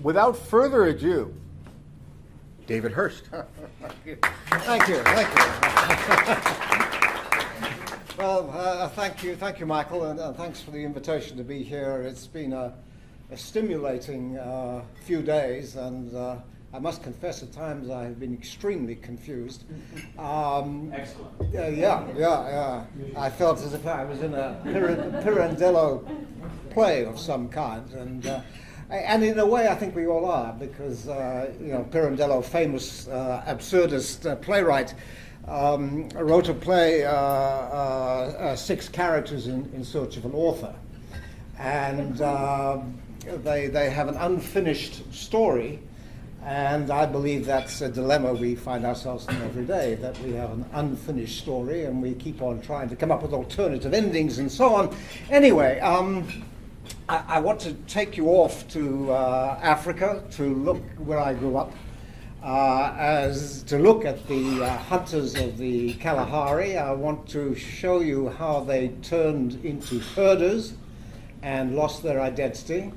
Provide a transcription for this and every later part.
without further ado, David Hurst. Thank you. Well, thank you, Michael, and thanks for the invitation to be here. It's been a stimulating few days, and I must confess at times I have been extremely confused. Excellent. Yeah. I felt as if I was in a Pirandello play of some kind, and in a way I think we all are, because Pirandello, famous absurdist playwright, wrote a play, Six Characters in Search of an Author, and they have an unfinished story. And I believe that's a dilemma we find ourselves in every day, that we have an unfinished story and we keep on trying to come up with alternative endings and so on. Anyway, I want to take you off to Africa to look where I grew up, to look at the hunters of the Kalahari. I want to show you how they turned into herders and lost their identity.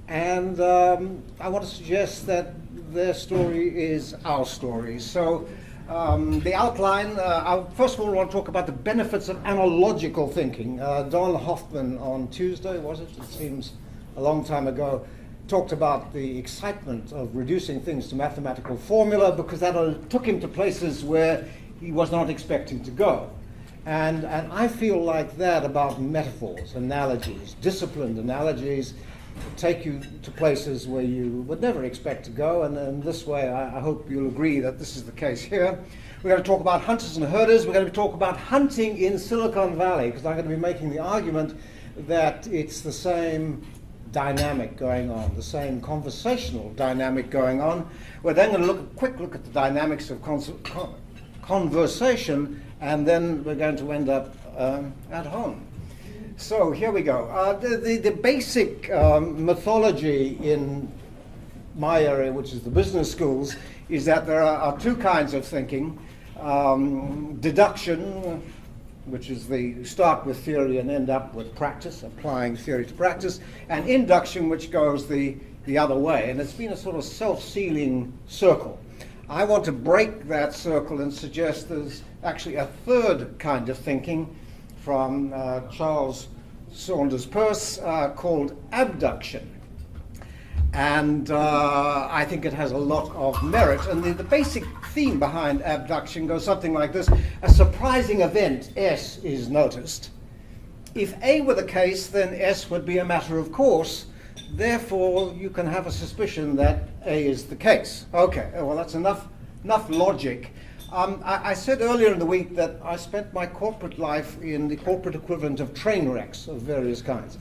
And I want to suggest that their story is our story. So the outline, I first of all want to talk about the benefits of analogical thinking. Don Hoffman on Tuesday, was it? It seems a long time ago, talked about the excitement of reducing things to mathematical formula, because that took him to places where he was not expecting to go. And I feel like that about metaphors, analogies, disciplined analogies, take you to places where you would never expect to go, and in this way I hope you'll agree that this is the case here. We're going to talk about hunters and herders. We're going to talk about hunting in Silicon Valley, because I'm going to be making the argument that it's the same dynamic going on, the same conversational dynamic going on. We're then going to look a quick look at the dynamics of conversation, and then we're going to end up at home. So here we go. The basic mythology in my area, which is the business schools, is that there are two kinds of thinking. Deduction, which is the start with theory and end up with practice, applying theory to practice, and induction, which goes the other way. And it's been a sort of self-sealing circle. I want to break that circle and suggest there's actually a third kind of thinking from Charles Saunders Peirce called abduction. And I think it has a lot of merit. And the basic theme behind abduction goes something like this. A surprising event, S, is noticed. If A were the case, then S would be a matter of course. Therefore, you can have a suspicion that A is the case. Okay, well, that's enough logic. I said earlier in the week that I spent my corporate life in the corporate equivalent of train wrecks of various kinds.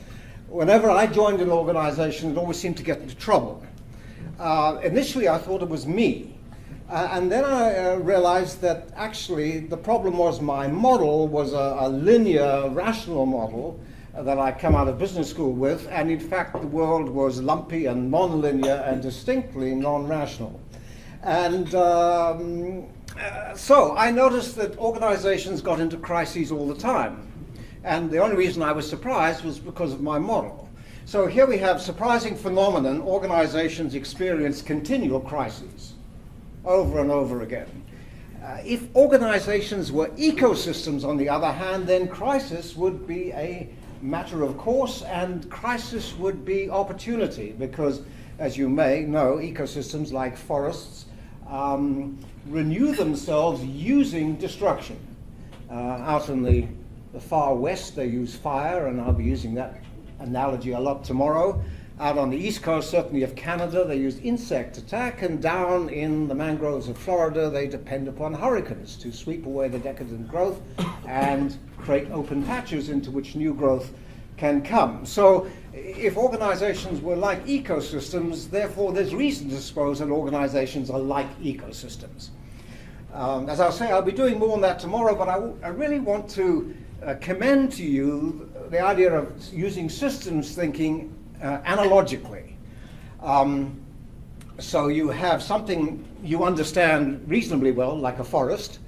Whenever I joined an organization, it always seemed to get into trouble. Initially, I thought it was me. And then I realized that actually the problem was my model was a linear, rational model that I come out of business school with. And in fact, the world was lumpy and non-linear and distinctly non-rational. And so I noticed that organizations got into crises all the time. And the only reason I was surprised was because of my model. So here we have surprising phenomenon. Organizations experience continual crises over and over again. If organizations were ecosystems, on the other hand, then crisis would be a matter of course, and crisis would be opportunity, because, as you may know, ecosystems like forests renew themselves using destruction. Out in the far west, they use fire, and I'll be using that analogy a lot tomorrow. Out on the east coast, certainly of Canada, they use insect attack, and down in the mangroves of Florida, they depend upon hurricanes to sweep away the decadent growth and create open patches into which new growth can come. So if organizations were like ecosystems, therefore there's reason to suppose that organizations are like ecosystems. As I'll say, I'll be doing more on that tomorrow, but I really want to commend to you the idea of using systems thinking analogically. So you have something you understand reasonably well, like a forest,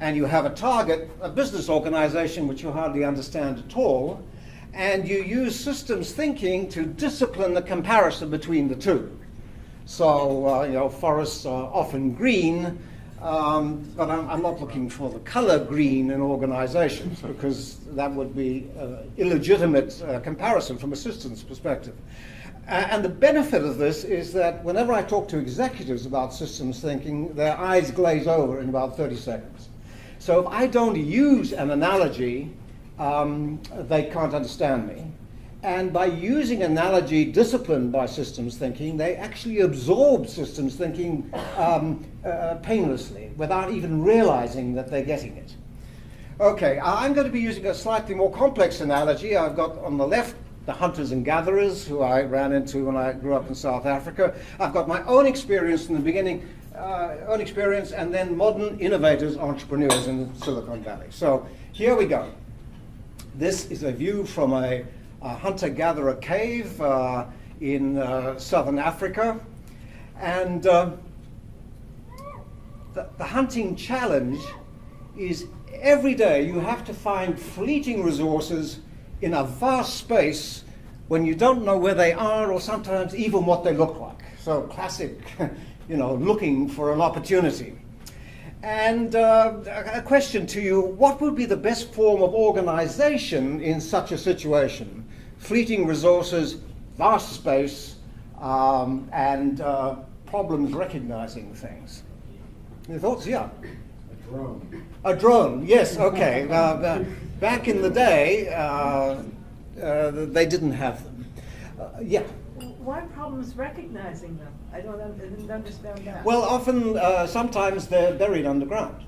and you have a target, a business organization, which you hardly understand at all, and you use systems thinking to discipline the comparison between the two. So, forests are often green, but I'm not looking for the color green in organizations because that would be an illegitimate comparison from a systems perspective. And the benefit of this is that whenever I talk to executives about systems thinking, their eyes glaze over in about 30 seconds. So if I don't use an analogy, they can't understand me. And by using analogy disciplined by systems thinking, they actually absorb systems thinking painlessly without even realizing that they're getting it. Okay, I'm going to be using a slightly more complex analogy. I've got on the left the hunters and gatherers who I ran into when I grew up in South Africa. I've got my own experience in the beginning, and then modern innovators, entrepreneurs in Silicon Valley. So here we go. This is a view from a hunter-gatherer cave in southern Africa. And the hunting challenge is every day you have to find fleeting resources in a vast space when you don't know where they are or sometimes even what they look like. So classic, looking for an opportunity. And a question to you, what would be the best form of organization in such a situation? Fleeting resources, vast space, and problems recognizing things. Any thoughts? Yeah. A drone. A drone, yes, okay. Back in the day, they didn't have them. Yeah. Why problems recognizing them? I didn't understand that. Well, often, sometimes they're buried underground.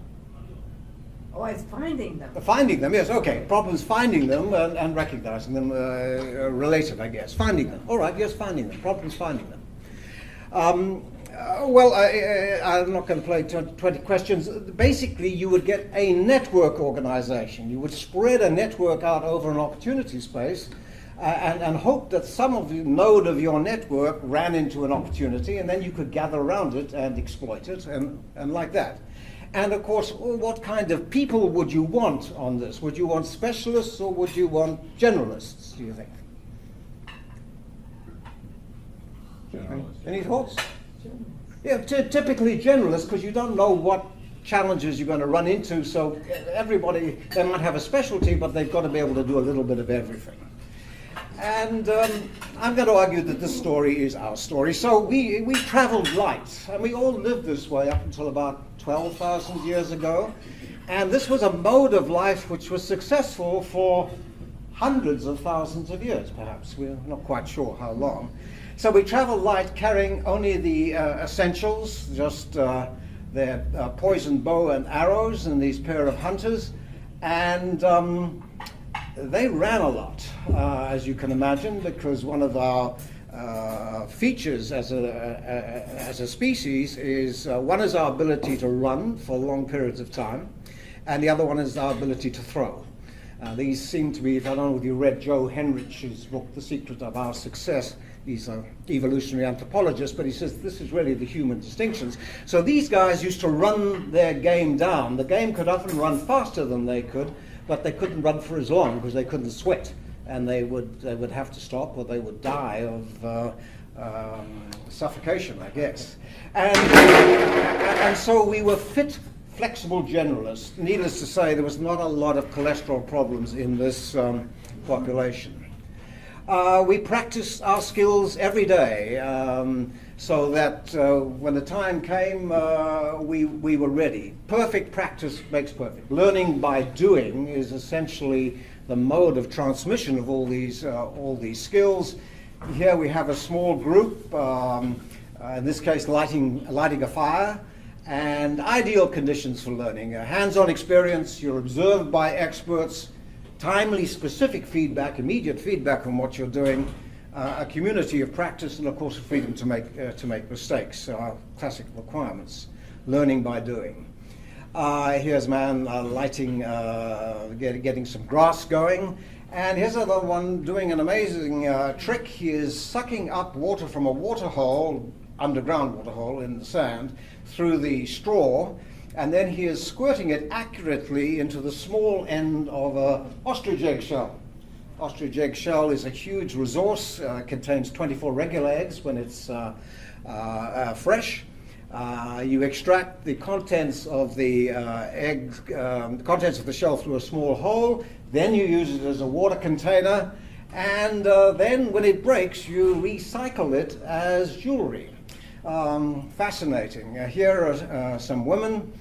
Oh, it's finding them. Finding them, yes, okay. Problems finding them and recognizing them, related, I guess. Finding them, all right, yes, finding them. Problems finding them. Well, I'm not going to play 20 questions. Basically, you would get a network organization. You would spread a network out over an opportunity space and hope that some of the node of your network ran into an opportunity, and then you could gather around it and exploit it, and like that. And of course, what kind of people would you want on this? Would you want specialists or would you want generalists, do you think? Any thoughts? Yeah, typically generalists, because you don't know what challenges you're going to run into, so everybody, they might have a specialty, but they've got to be able to do a little bit of everything. And I'm going to argue that this story is our story. So we traveled light, and we all lived this way up until about 12,000 years ago. And this was a mode of life which was successful for hundreds of thousands of years, perhaps. We're not quite sure how long. So we traveled light, carrying only the essentials, just their poisoned bow and arrows and these pair of hunters. And they ran a lot, as you can imagine, because one of our features as a species is one is our ability to run for long periods of time, and the other one is our ability to throw. These seem to be, if I don't know if you read Joe Henrich's book, The Secret of Our Success. He's an evolutionary anthropologist, but he says this is really the human distinctions. So these guys used to run their game down. The game could often run faster than they could, but they couldn't run for as long because they couldn't sweat, and they would have to stop or they would die of suffocation, I guess. And so we were fit, flexible generalists. Needless to say, there was not a lot of cholesterol problems in this population. We practiced our skills every day, so that when the time came, we were ready. Perfect practice makes perfect. Learning by doing is essentially the mode of transmission of all these skills. Here we have a small group, in this case lighting a fire, and ideal conditions for learning. Hands-on experience, you're observed by experts, timely, specific feedback, immediate feedback on what you're doing, a community of practice, and of course, freedom to make mistakes. Classic requirements. Learning by doing. Here's a man lighting, getting some grass going, and here's another one doing an amazing trick. He is sucking up water from a water hole, underground water hole in the sand, through the straw. And then he is squirting it accurately into the small end of an ostrich egg shell. Ostrich egg shell is a huge resource, contains 24 regular eggs when it's fresh. You extract the contents of the eggs, the contents of the shell through a small hole. Then you use it as a water container, and then when it breaks, you recycle it as jewelry. Fascinating. Here are some women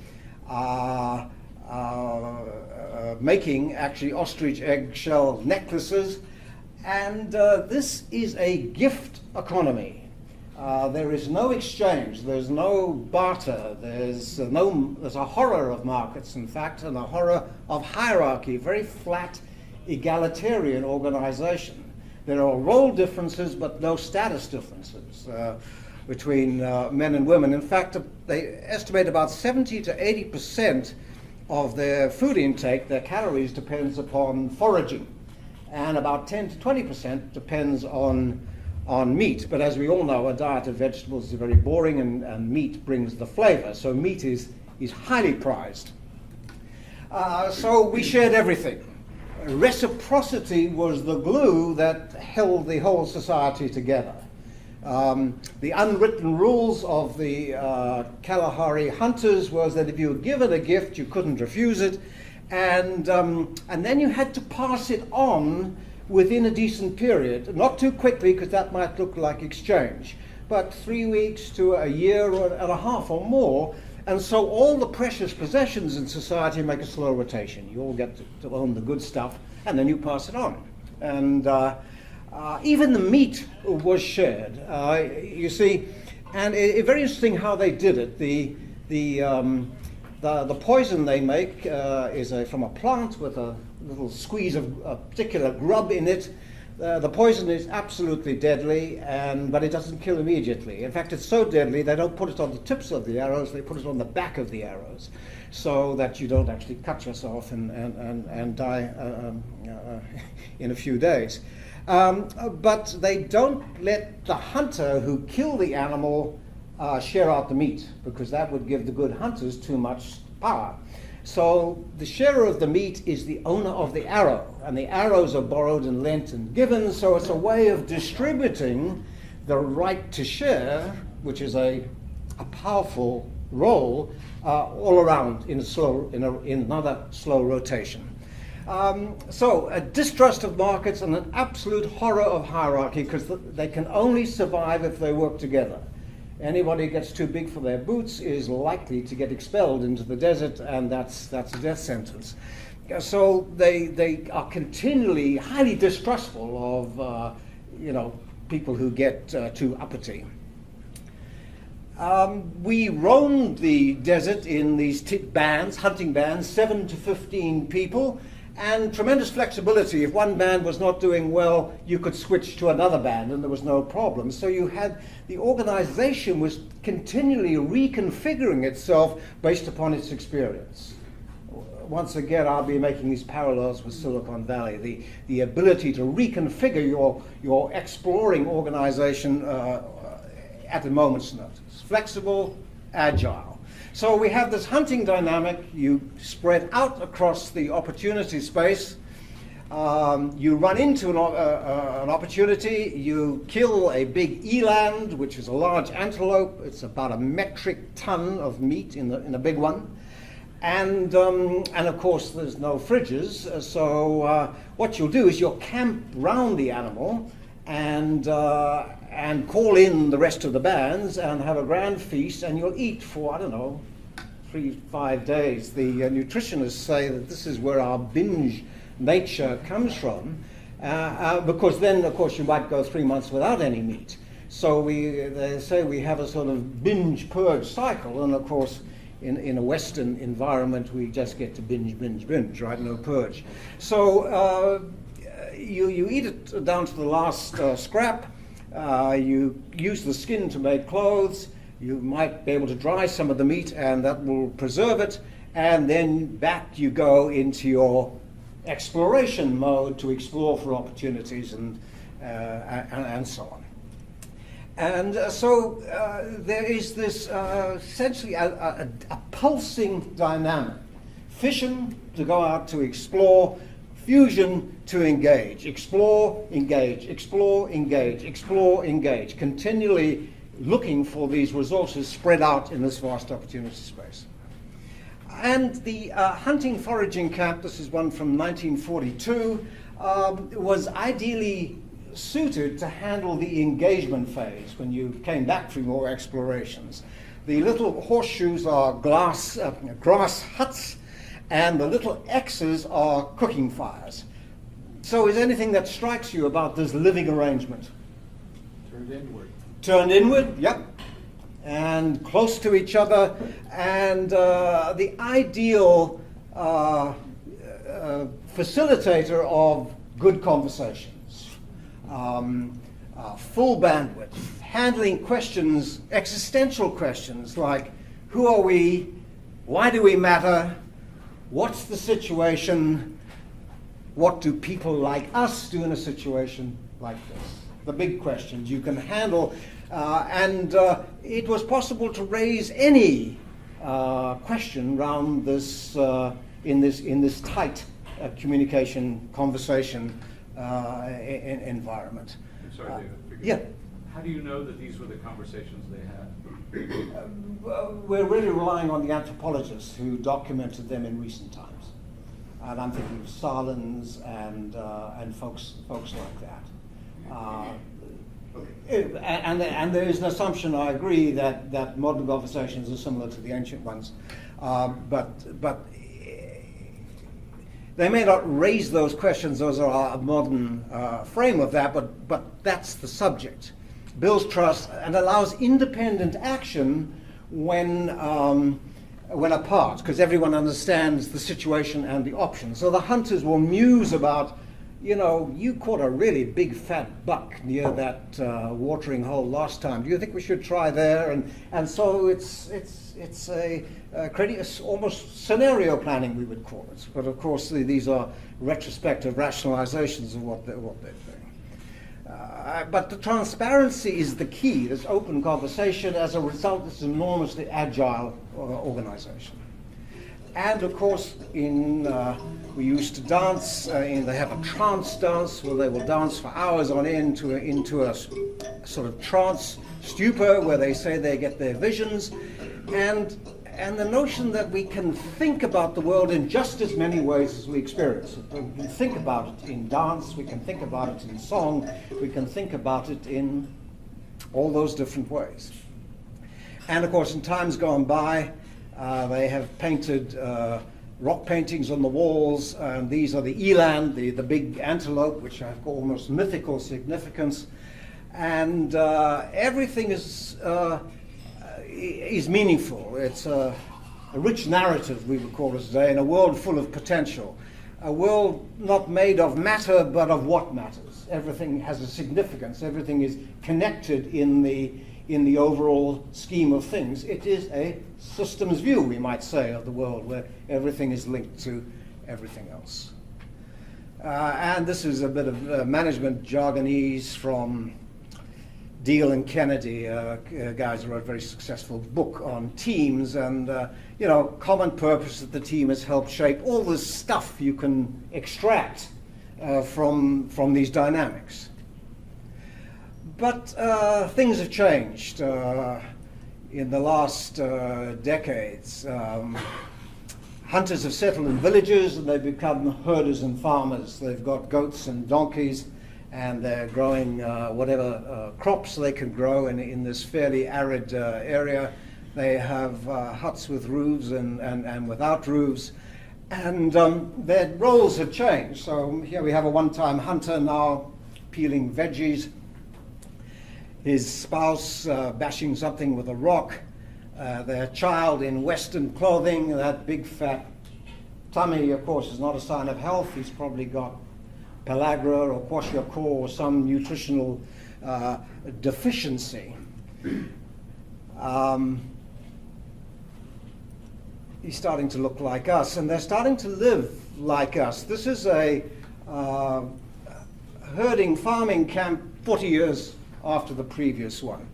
making actually ostrich eggshell necklaces, and this is a gift economy. There is no exchange, there's no barter, there's a horror of markets, in fact, and a horror of hierarchy, very flat, egalitarian organization. There are role differences, but no status differences between men and women. In fact, they estimate about 70 to 80% of their food intake, their calories, depends upon foraging, and about 10 to 20% depends on meat. But as we all know, a diet of vegetables is very boring, and meat brings the flavor. So meat is highly prized. So we shared everything. Reciprocity was the glue that held the whole society together. The unwritten rules of the Kalahari hunters was that if you were given a gift, you couldn't refuse it, and then you had to pass it on within a decent period, not too quickly because that might look like exchange, but 3 weeks to a year and a half or more. And so all the precious possessions in society make a slow rotation. You all get to own the good stuff, and then you pass it on. And even the meat was shared, you see. And it's very interesting how they did it. The poison they make is from a plant with a little squeeze of a particular grub in it. The poison is absolutely deadly, but it doesn't kill immediately. In fact, it's so deadly they don't put it on the tips of the arrows, they put it on the back of the arrows, so that you don't actually cut yourself and die in a few days. But they don't let the hunter who killed the animal share out the meat, because that would give the good hunters too much power. So the sharer of the meat is the owner of the arrow, and the arrows are borrowed and lent and given, so it's a way of distributing the right to share, which is a powerful role all around in another slow rotation. So a distrust of markets and an absolute horror of hierarchy, because they can only survive if they work together. Anybody who gets too big for their boots is likely to get expelled into the desert, and that's a death sentence. So they are continually highly distrustful of people who get too uppity. We roamed the desert in these bands, hunting bands, 7 to 15 people, and tremendous flexibility. If one band was not doing well, you could switch to another band and there was no problem. So the organization was continually reconfiguring itself based upon its experience. Once again, I'll be making these parallels with Silicon Valley. The ability to reconfigure your exploring organization at a moment's notice. Flexible, agile. So we have this hunting dynamic. You spread out across the opportunity space. You run into an opportunity. You kill a big eland, which is a large antelope. It's about a metric ton of meat in a big one. And of course, there's no fridges. So what you'll do is you'll camp round the animal and call in the rest of the bands and have a grand feast, and you'll eat for, I don't know, 3-5 days. The nutritionists say that this is where our binge nature comes from, because then, of course, you might go 3 months without any meat. So they say we have a sort of binge purge cycle, and of course, in a Western environment, we just get to binge, right? No purge. So you eat it down to the last scrap. You use the skin to make clothes. You might be able to dry some of the meat, and that will preserve it. And then back you go into your exploration mode to explore for opportunities and so on. And so there is this essentially a pulsing dynamic. Fission to go out to explore, fusion to engage. Explore, engage, explore, engage, explore, engage. Continually looking for these resources spread out in this vast opportunity space. And the hunting foraging camp, this is one from 1942, was ideally suited to handle the engagement phase when you came back from your explorations. The little horseshoes are grass huts, and the little X's are cooking fires. So is anything that strikes you about this living arrangement? Turned inward. Turned inward, yep. And close to each other, and the ideal facilitator of good conversations. Full bandwidth, handling questions, existential questions like, who are we? Why do we matter? What's the situation? What do people like us do in a situation like this? The big questions you can handle. And it was possible to raise any question around this, in this tight communication, conversation environment. I'm sorry, David. Yeah. How do you know that these were the conversations they had? We're really relying on the anthropologists who documented them in recent times. And I'm thinking of Salins and folks like that. And there is an assumption, I agree, that modern conversations are similar to the ancient ones. But they may not raise those questions, those are our modern frame of that, but that's the subject. Builds trust and allows independent action when apart, because everyone understands the situation and the options. So the hunters will muse about, you know, you caught a really big fat buck near that watering hole last time. Do you think we should try there? And so it's almost scenario planning, we would call it. But of course, these are retrospective rationalizations of what they're doing. But the transparency is the key. This open conversation, as a result, it's an enormously agile organization. And of course, we used to dance. They have a trance dance where they will dance for hours on end into a sort of trance stupor where they say they get their visions. And the notion that we can think about the world in just as many ways as we experience it. We can think about it in dance, we can think about it in song, we can think about it in all those different ways. And of course, in times gone by, they have painted rock paintings on the walls, and these are the eland, the big antelope, which have almost mythical significance. And everything is meaningful. It's a rich narrative, we would call it today, in a world full of potential. A world not made of matter, but of what matters. Everything has a significance. Everything is connected in the overall scheme of things. It is a systems view, we might say, of the world, where everything is linked to everything else. And this is a bit of management jargonese from Deal and Kennedy, guys who wrote a very successful book on teams, and common purpose that the team has helped shape all this stuff you can extract from these dynamics. But things have changed in the last decades. Hunters have settled in villages and they've become herders and farmers. They've got goats and donkeys, and they're growing whatever crops they can grow in this fairly arid area. They have huts with roofs and without roofs, and their roles have changed. So here we have a one-time hunter now peeling veggies, his spouse bashing something with a rock, their child in Western clothing. That big fat tummy, of course, is not a sign of health. He's probably got pellagra or kwashiorkor or some nutritional deficiency. He's starting to look like us, and they're starting to live like us. This is a herding farming camp 40 years after the previous one.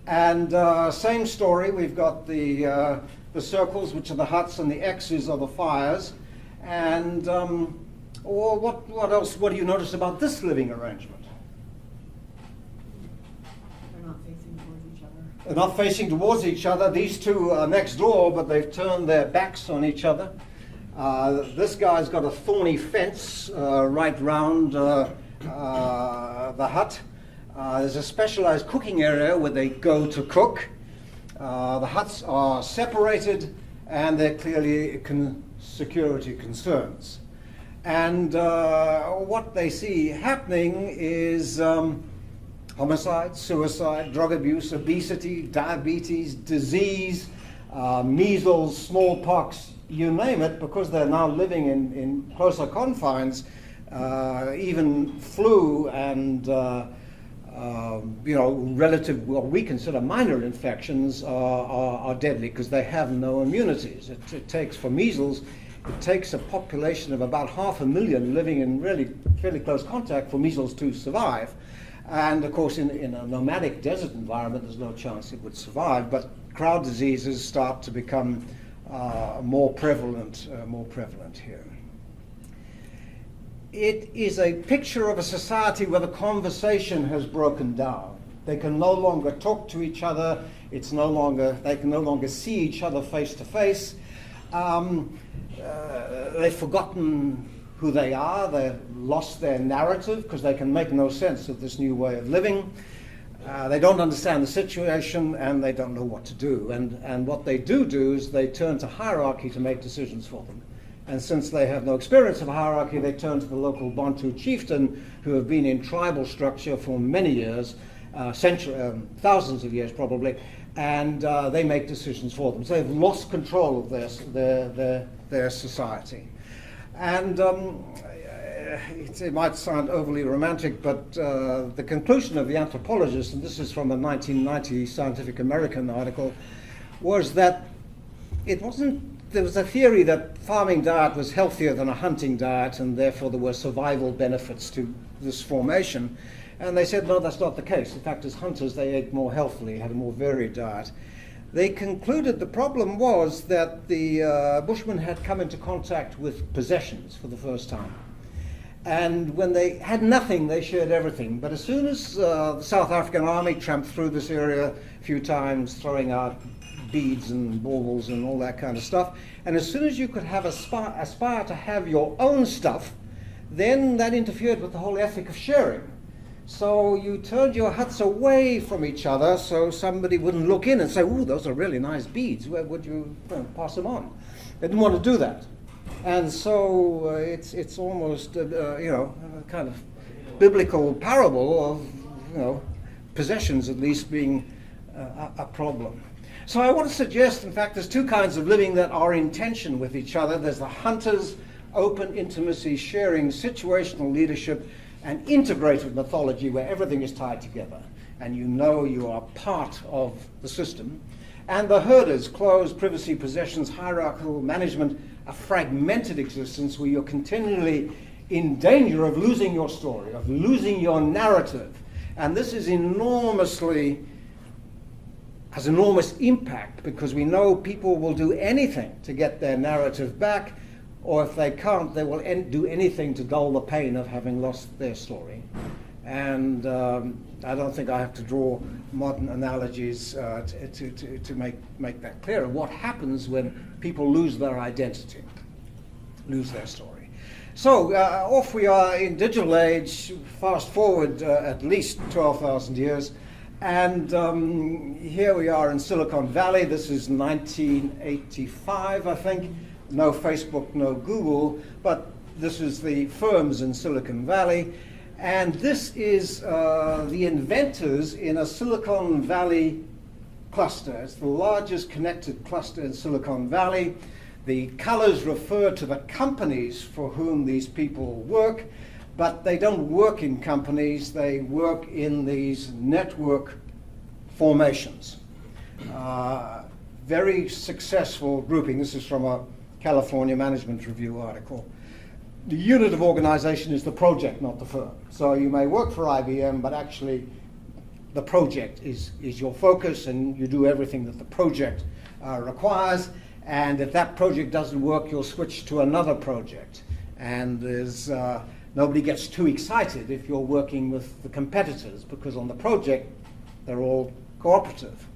And same story, we've got the circles, which are the huts, and the X's are the fires. And or what else? What do you notice about this living arrangement? They're not facing towards each other. They're not facing towards each other. These two are next door, but they've turned their backs on each other. This guy's got a thorny fence right round the hut. There's a specialized cooking area where they go to cook. The huts are separated, and they're clearly security concerns. And what they see happening is homicide, suicide, drug abuse, obesity, diabetes, disease, measles, smallpox, you name it, because they're now living in closer confines. Even flu and relative, what we consider minor infections are deadly because they have no immunities. It takes, for measles, it takes a population of about 500,000 living in really fairly close contact for measles to survive. And of course, in a nomadic desert environment, there's no chance it would survive. But crowd diseases start to become more prevalent here. It is a picture of a society where the conversation has broken down. They can no longer talk to each other. They can no longer see each other face to face. They've forgotten who they are. They've lost their narrative because they can make no sense of this new way of living. They don't understand the situation, and they don't know what to do. And what they do is they turn to hierarchy to make decisions for them. And since they have no experience of hierarchy, they turn to the local Bantu chieftain, who have been in tribal structure for many years, thousands of years probably, and they make decisions for them. So they've lost control of their society. And it might sound overly romantic, but the conclusion of the anthropologist, and this is from a 1990 Scientific American article, was that there was a theory that farming diet was healthier than a hunting diet, and therefore there were survival benefits to this formation. And they said, no, that's not the case. In fact, as hunters, they ate more healthily, had a more varied diet. They concluded the problem was that the Bushmen had come into contact with possessions for the first time. And when they had nothing, they shared everything. But as soon as the South African army tramped through this area a few times, throwing out beads and baubles and all that kind of stuff, and as soon as you could aspire to have your own stuff, then that interfered with the whole ethic of sharing. So you turned your huts away from each other so somebody wouldn't look in and say, ooh, those are really nice beads. Where would you pass them on? They didn't want to do that. And so it's almost, a kind of biblical parable of, possessions at least being a problem. So I want to suggest, in fact, there's two kinds of living that are in tension with each other. There's the hunters, open intimacy, sharing, situational leadership, and integrated mythology where everything is tied together and you are part of the system. And the herders, closed, privacy, possessions, hierarchical management, a fragmented existence where you're continually in danger of losing your story, of losing your narrative. And this is has enormous impact because we know people will do anything to get their narrative back, or if they can't, they will do anything to dull the pain of having lost their story. And I don't think I have to draw modern analogies to make that clearer. What happens when people lose their identity, lose their story? So off we are in digital age, fast forward at least 12,000 years. And here we are in Silicon Valley. This is 1985, I think. No Facebook, no Google, but this is the firms in Silicon Valley. And this is the inventors in a Silicon Valley cluster. It's the largest connected cluster in Silicon Valley. The colors refer to the companies for whom these people work, but they don't work in companies, they work in these network formations. Very successful grouping. This is from a California Management Review article. The unit of organization is the project, not the firm. So you may work for IBM, but actually the project is your focus, and you do everything that the project requires. And if that project doesn't work, you'll switch to another project. And there's nobody gets too excited if you're working with the competitors, because on the project, they're all cooperative.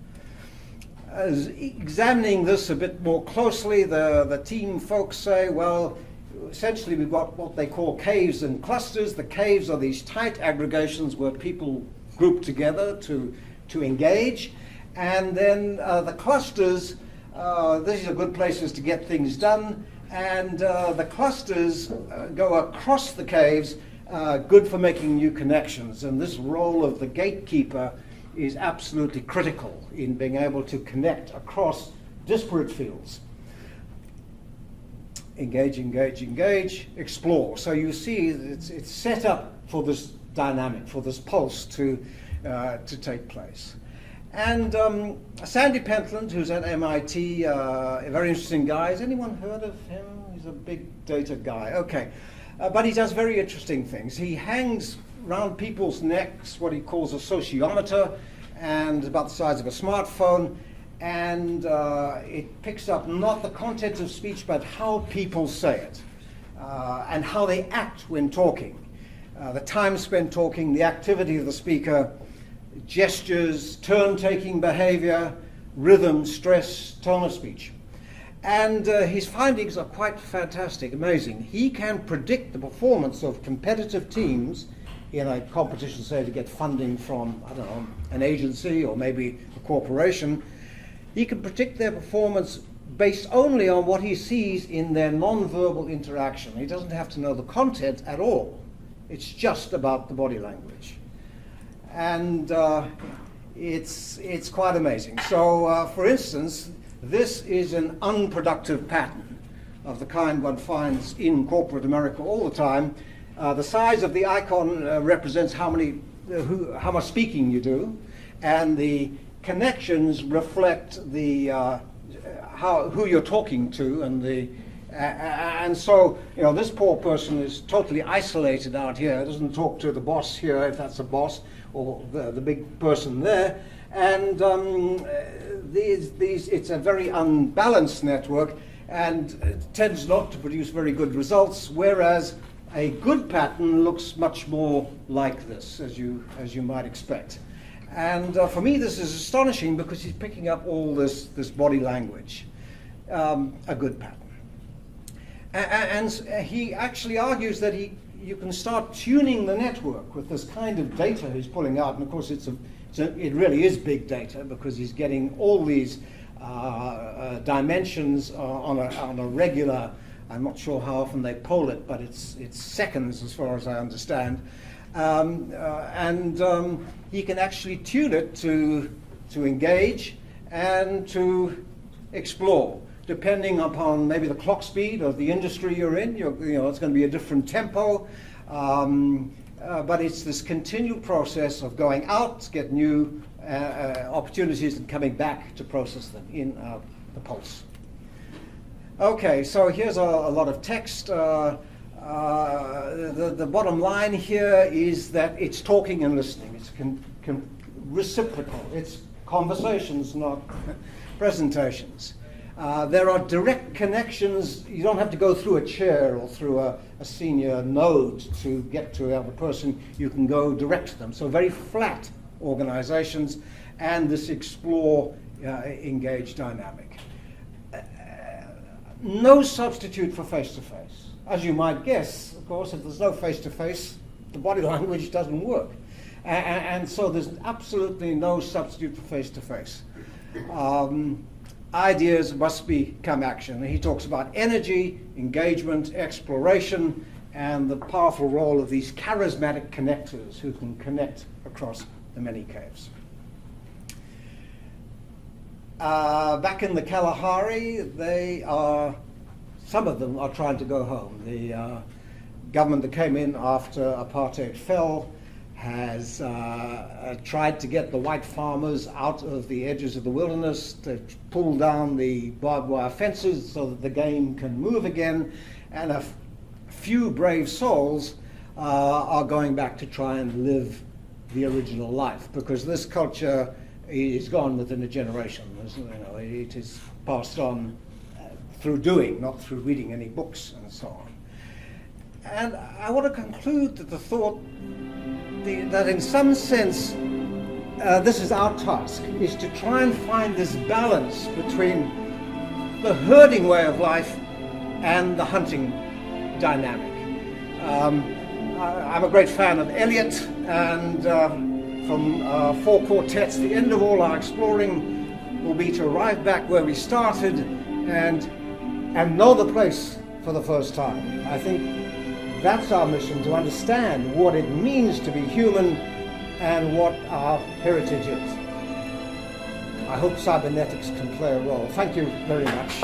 examining this a bit more closely, the team folks say, well, essentially we've got what they call caves and clusters. The caves are these tight aggregations where people group together to engage. And then the clusters, these are good places to get things done. And the clusters go across the caves, good for making new connections. And this role of the gatekeeper is absolutely critical in being able to connect across disparate fields. Engage, engage, engage, explore. So you see it's set up for this dynamic, for this pulse to take place. And Sandy Pentland, who's at MIT, a very interesting guy. Has anyone heard of him? He's a big data guy. Okay. But he does very interesting things. He hangs around people's necks what he calls a sociometer, and about the size of a smartphone. And it picks up not the content of speech, but how people say it, and how they act when talking. The time spent talking, the activity of the speaker, gestures, turn-taking behavior, rhythm, stress, tone of speech. And his findings are quite fantastic, amazing. He can predict the performance of competitive teams in a competition, say, to get funding from, I don't know, an agency or maybe a corporation. He can predict their performance based only on what he sees in their non-verbal interaction. He doesn't have to know the content at all. It's just about the body language. And it's quite amazing. So, for instance, this is an unproductive pattern of the kind one finds in corporate America all the time. The size of the icon represents how much speaking you do, and the connections reflect the who you're talking to, and so this poor person is totally isolated out here. Doesn't talk to the boss here, if that's a boss, or the big person there, and it's a very unbalanced network and tends not to produce very good results. Whereas a good pattern looks much more like this, as you might expect. And for me, this is astonishing because he's picking up all this body language, a good pattern. And he actually argues that you can start tuning the network with this kind of data he's pulling out. And of course, it really is big data because he's getting all these dimensions on a regular. I'm not sure how often they poll it, but it's seconds as far as I understand. He can actually tune it to engage and to explore, depending upon maybe the clock speed of the industry you're in. It's going to be a different tempo, but it's this continual process of going out to get new opportunities and coming back to process them in the pulse. Okay, so here's a lot of text. The bottom line here is that it's talking and listening. It's reciprocal. It's conversations, not presentations. There are direct connections. You don't have to go through a chair or through a senior node to get to the other person. You can go direct to them. So very flat organizations, and this explore, engage dynamic. No substitute for face-to-face. As you might guess, of course, if there's no face-to-face, the body language doesn't work. And so there's absolutely no substitute for face-to-face. Ideas must become action. He talks about energy, engagement, exploration, and the powerful role of these charismatic connectors who can connect across the many caves. Back in the Kalahari, some of them are trying to go home. The government that came in after apartheid fell has tried to get the white farmers out of the edges of the wilderness, to pull down the barbed wire fences so that the game can move again, and a few brave souls are going back to try and live the original life, because this culture is gone within a generation. It is passed on through doing, not through reading any books and so on. And I want to conclude that the thought that in some sense this is our task, is to try and find this balance between the herding way of life and the hunting dynamic. I'm a great fan of Eliot, and from Four Quartets, the end of all our exploring will be to arrive back where we started and know the place for the first time. I think that's our mission, to understand what it means to be human and what our heritage is. I hope cybernetics can play a role. Thank you very much.